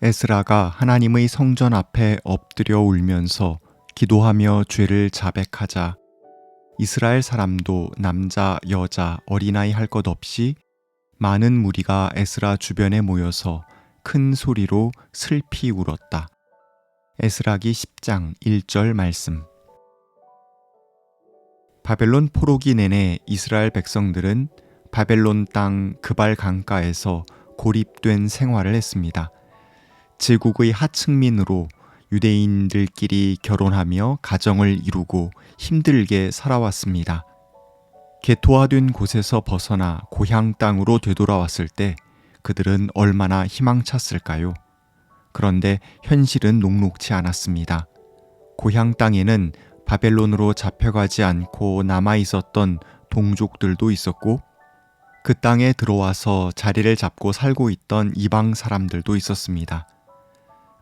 에스라가 하나님의 성전 앞에 엎드려 울면서 기도하며 죄를 자백하자 이스라엘 사람도 남자, 여자, 어린아이 할 것 없이 많은 무리가 에스라 주변에 모여서 큰 소리로 슬피 울었다. 에스라기 10장 1절 말씀. 바벨론 포로기 내내 이스라엘 백성들은 바벨론 땅 그발 강가에서 고립된 생활을 했습니다. 제국의 하층민으로 유대인들끼리 결혼하며 가정을 이루고 힘들게 살아왔습니다. 개토화된 곳에서 벗어나 고향 땅으로 되돌아왔을 때 그들은 얼마나 희망찼을까요? 그런데 현실은 녹록지 않았습니다. 고향 땅에는 바벨론으로 잡혀가지 않고 남아있었던 동족들도 있었고 그 땅에 들어와서 자리를 잡고 살고 있던 이방 사람들도 있었습니다.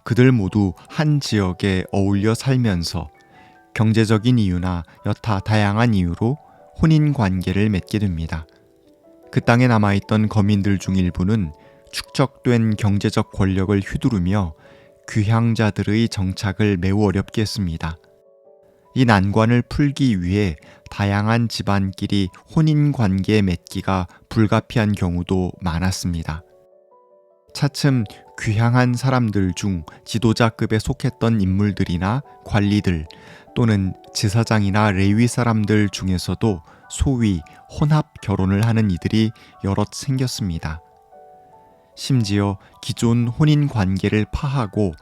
그들 모두 한 지역에 어울려 살면서 경제적인 이유나 여타 다양한 이유로 혼인 관계를 맺게 됩니다. 그 땅에 남아있던 거민들 중 일부는 축적된 경제적 권력을 휘두르며 귀향자들의 정착을 매우 어렵게 했습니다. 이 난관을 풀기 위해 다양한 집안끼리 혼인 관계 맺기가 불가피한 경우도 많았습니다. 차츰 귀향한 사람들 중 지도자급에 속했던 인물들이나 관리들 또는 제사장이나 레위 사람들 중에서도 소위 혼합 결혼을 하는 이들이 여럿 생겼습니다. 심지어 기존 혼인 관계를 파하고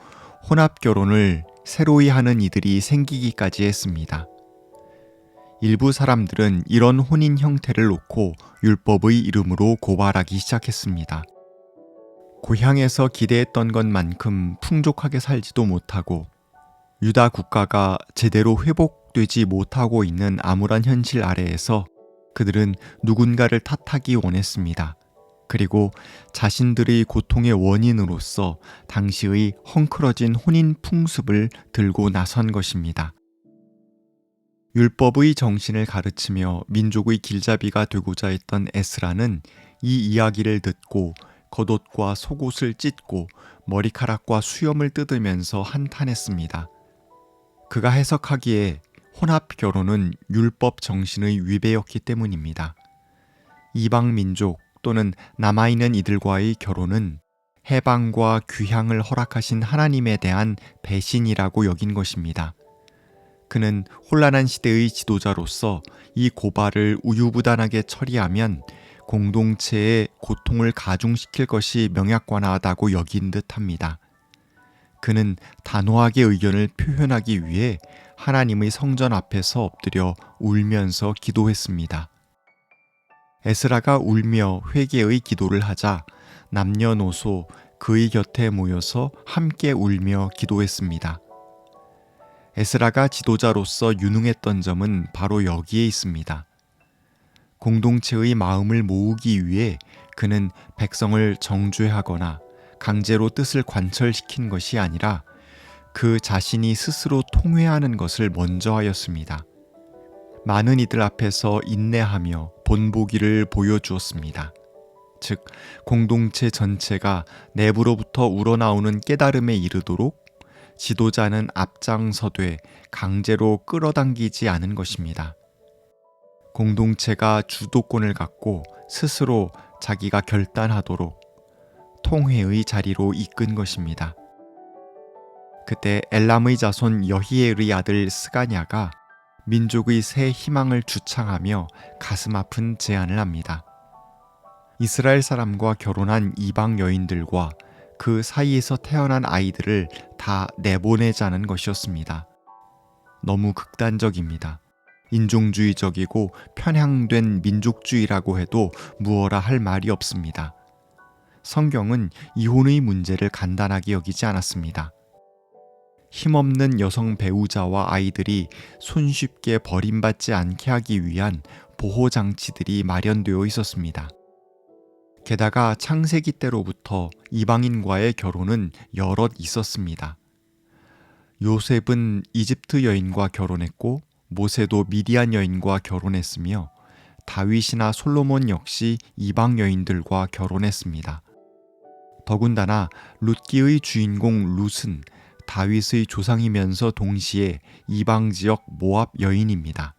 혼합 결혼을 새로이 하는 이들이 생기기까지 했습니다. 일부 사람들은 이런 혼인 형태를 놓고 율법의 이름으로 고발하기 시작했습니다. 고향에서 기대했던 것만큼 풍족하게 살지도 못하고 유다 국가가 제대로 회복되지 못하고 있는 암울한 현실 아래에서 그들은 누군가를 탓하기 원했습니다. 그리고 자신들의 고통의 원인으로서 당시의 헝클어진 혼인 풍습을 들고 나선 것입니다. 율법의 정신을 가르치며 민족의 길잡이가 되고자 했던 에스라는 이 이야기를 듣고 겉옷과 속옷을 찢고 머리카락과 수염을 뜯으면서 한탄했습니다. 그가 해석하기에 혼합 결혼은 율법 정신의 위배였기 때문입니다. 이방 민족 또는 남아있는 이들과의 결혼은 해방과 귀향을 허락하신 하나님에 대한 배신이라고 여긴 것입니다. 그는 혼란한 시대의 지도자로서 이 고발을 우유부단하게 처리하면 공동체의 고통을 가중시킬 것이 명약관하다고 여긴 듯합니다. 그는 단호하게 의견을 표현하기 위해 하나님의 성전 앞에서 엎드려 울면서 기도했습니다. 에스라가 울며 회개의 기도를 하자 남녀노소 그의 곁에 모여서 함께 울며 기도했습니다. 에스라가 지도자로서 유능했던 점은 바로 여기에 있습니다. 공동체의 마음을 모으기 위해 그는 백성을 정죄하거나 강제로 뜻을 관철시킨 것이 아니라 그 자신이 스스로 통회하는 것을 먼저 하였습니다. 많은 이들 앞에서 인내하며 본보기를 보여주었습니다. 즉, 공동체 전체가 내부로부터 우러나오는 깨달음에 이르도록 지도자는 앞장서되 강제로 끌어당기지 않은 것입니다. 공동체가 주도권을 갖고 스스로 자기가 결단하도록 통회의 자리로 이끈 것입니다. 그때 엘람의 자손 여히엘의 아들 스가냐가 민족의 새 희망을 주창하며 가슴 아픈 제안을 합니다. 이스라엘 사람과 결혼한 이방 여인들과 그 사이에서 태어난 아이들을 다 내보내자는 것이었습니다. 너무 극단적입니다. 인종주의적이고 편향된 민족주의라고 해도 무엇라 할 말이 없습니다. 성경은 이혼의 문제를 간단하게 여기지 않았습니다. 힘없는 여성 배우자와 아이들이 손쉽게 버림받지 않게 하기 위한 보호장치들이 마련되어 있었습니다. 게다가 창세기 때로부터 이방인과의 결혼은 여럿 있었습니다. 요셉은 이집트 여인과 결혼했고 모세도 미디안 여인과 결혼했으며 다윗이나 솔로몬 역시 이방 여인들과 결혼했습니다. 더군다나 룻기의 주인공 룻은 다윗의 조상이면서 동시에 이방 지역 모압 여인입니다.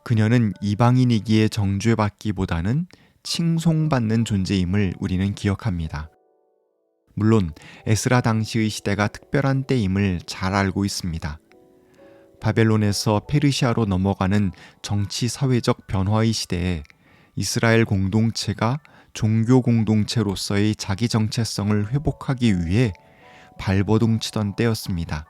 그녀는 이방인이기에 정죄받기보다는 칭송받는 존재임을 우리는 기억합니다. 물론 에스라 당시의 시대가 특별한 때임을 잘 알고 있습니다. 바벨론에서 페르시아로 넘어가는 정치 사회적 변화의 시대에 이스라엘 공동체가 종교 공동체로서의 자기 정체성을 회복하기 위해 발버둥 치던 때였습니다.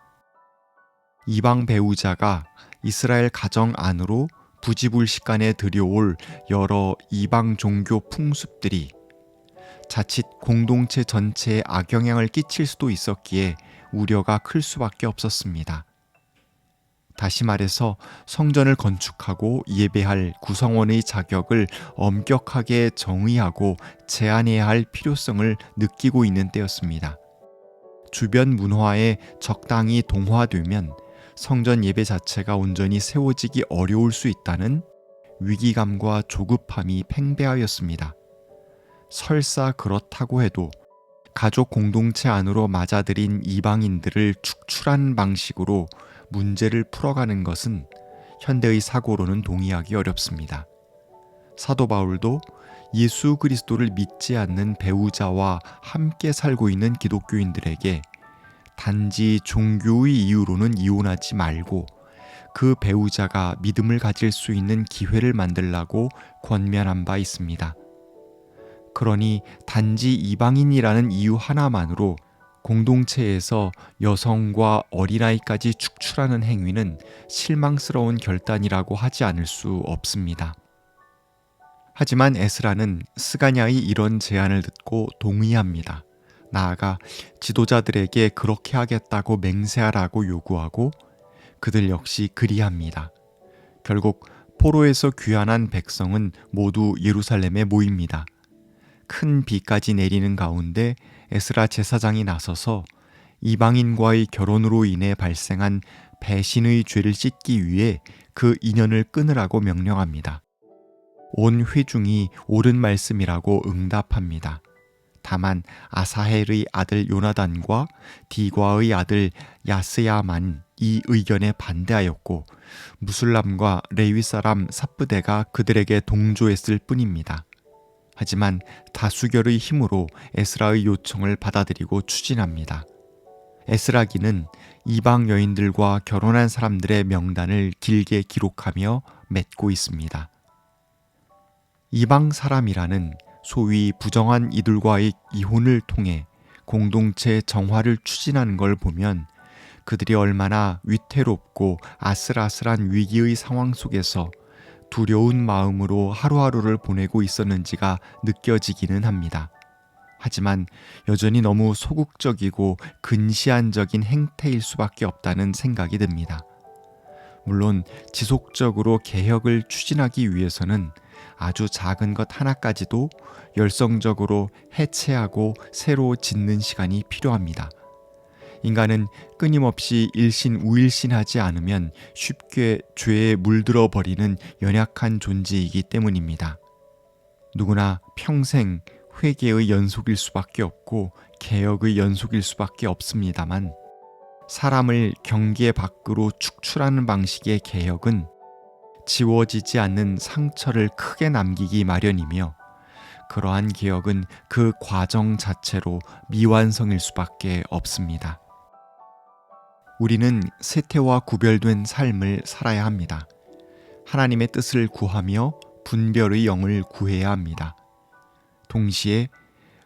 이방 배우자가 이스라엘 가정 안으로 부지불식간에 들여올 여러 이방 종교 풍습들이 자칫 공동체 전체에 악영향을 끼칠 수도 있었기에 우려가 클 수밖에 없었습니다. 다시 말해서 성전을 건축하고 예배할 구성원의 자격을 엄격하게 정의하고 제한해야 할 필요성을 느끼고 있는 때였습니다. 주변 문화에 적당히 동화되면 성전 예배 자체가 온전히 세워지기 어려울 수 있다는 위기감과 조급함이 팽배하였습니다. 설사 그렇다고 해도 가족 공동체 안으로 맞아들인 이방인들을 축출하는 방식으로 문제를 풀어가는 것은 현대의 사고로는 동의하기 어렵습니다. 사도 바울도 예수 그리스도를 믿지 않는 배우자와 함께 살고 있는 기독교인들에게 단지 종교의 이유로는 이혼하지 말고 그 배우자가 믿음을 가질 수 있는 기회를 만들라고 권면한 바 있습니다. 그러니 단지 이방인이라는 이유 하나만으로 공동체에서 여성과 어린아이까지 축출하는 행위는 실망스러운 결단이라고 하지 않을 수 없습니다. 하지만 에스라는 스가냐의 이런 제안을 듣고 동의합니다. 나아가 지도자들에게 그렇게 하겠다고 맹세하라고 요구하고 그들 역시 그리합니다. 결국 포로에서 귀환한 백성은 모두 예루살렘에 모입니다. 큰 비까지 내리는 가운데 에스라 제사장이 나서서 이방인과의 결혼으로 인해 발생한 배신의 죄를 씻기 위해 그 인연을 끊으라고 명령합니다. 온 회중이 옳은 말씀이라고 응답합니다. 다만 아사헬의 아들 요나단과 디과의 아들 야스야만 이 의견에 반대하였고 무술람과 레위 사람 삽브데가 그들에게 동조했을 뿐입니다. 하지만 다수결의 힘으로 에스라의 요청을 받아들이고 추진합니다. 에스라기는 이방 여인들과 결혼한 사람들의 명단을 길게 기록하며 맺고 있습니다. 이방 사람이라는 소위 부정한 이들과의 이혼을 통해 공동체 정화를 추진하는 걸 보면 그들이 얼마나 위태롭고 아슬아슬한 위기의 상황 속에서 두려운 마음으로 하루하루를 보내고 있었는지가 느껴지기는 합니다. 하지만 여전히 너무 소극적이고 근시안적인 행태일 수밖에 없다는 생각이 듭니다. 물론 지속적으로 개혁을 추진하기 위해서는 아주 작은 것 하나까지도 열성적으로 해체하고 새로 짓는 시간이 필요합니다. 인간은 끊임없이 일신우일신하지 않으면 쉽게 죄에 물들어 버리는 연약한 존재이기 때문입니다. 누구나 평생 회개의 연속일 수밖에 없고 개혁의 연속일 수밖에 없습니다만 사람을 경계 밖으로 축출하는 방식의 개혁은 지워지지 않는 상처를 크게 남기기 마련이며 그러한 개혁은 그 과정 자체로 미완성일 수밖에 없습니다. 우리는 세태와 구별된 삶을 살아야 합니다. 하나님의 뜻을 구하며 분별의 영을 구해야 합니다. 동시에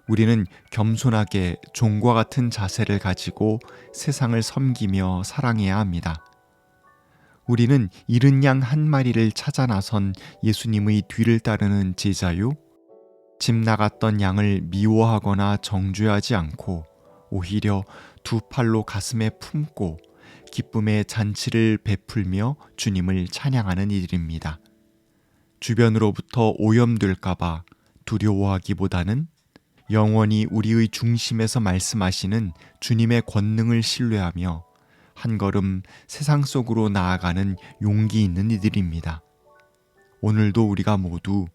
우리는 겸손하게 종과 같은 자세를 가지고 세상을 섬기며 사랑해야 합니다. 우리는 잃은 양 한 마리를 찾아 나선 예수님의 뒤를 따르는 제자요, 집 나갔던 양을 미워하거나 정죄하지 않고 오히려 두 팔로 가슴에 품고 기쁨의 잔치를 베풀며 주님을 찬양하는 이들입니다. 주변으로부터 오염될까봐 두려워하기보다는 영원히 우리의 중심에서 말씀하시는 주님의 권능을 신뢰하며 한 걸음 세상 속으로 나아가는 용기 있는 이들입니다. 오늘도 우리가 모두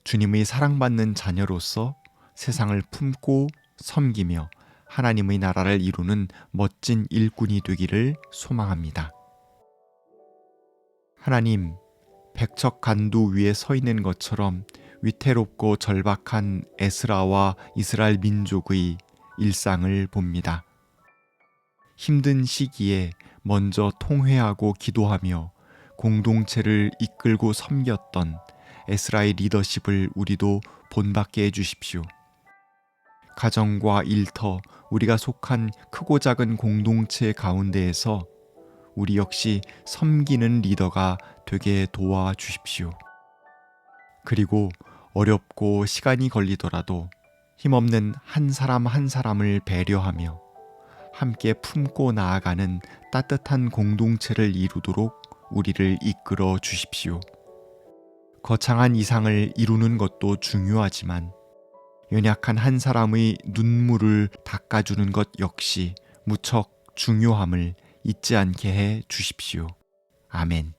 주님의 사랑받는 자녀로서 세상을 품고 섬기며 하나님의 나라를 이루는 멋진 일꾼이 되기를 소망합니다. 하나님, 백척 간두 위에 서 있는 것처럼 위태롭고 절박한 에스라와 이스라엘 민족의 일상을 봅니다. 힘든 시기에 먼저 통회하고 기도하며 공동체를 이끌고 섬겼던 에스라의 리더십을 우리도 본받게 해주십시오. 가정과 일터, 우리가 속한 크고 작은 공동체 가운데에서 우리 역시 섬기는 리더가 되게 도와주십시오. 그리고 어렵고 시간이 걸리더라도 힘없는 한 사람 한 사람을 배려하며 함께 품고 나아가는 따뜻한 공동체를 이루도록 우리를 이끌어 주십시오. 거창한 이상을 이루는 것도 중요하지만 연약한 한 사람의 눈물을 닦아주는 것 역시 무척 중요함을 잊지 않게 해 주십시오. 아멘.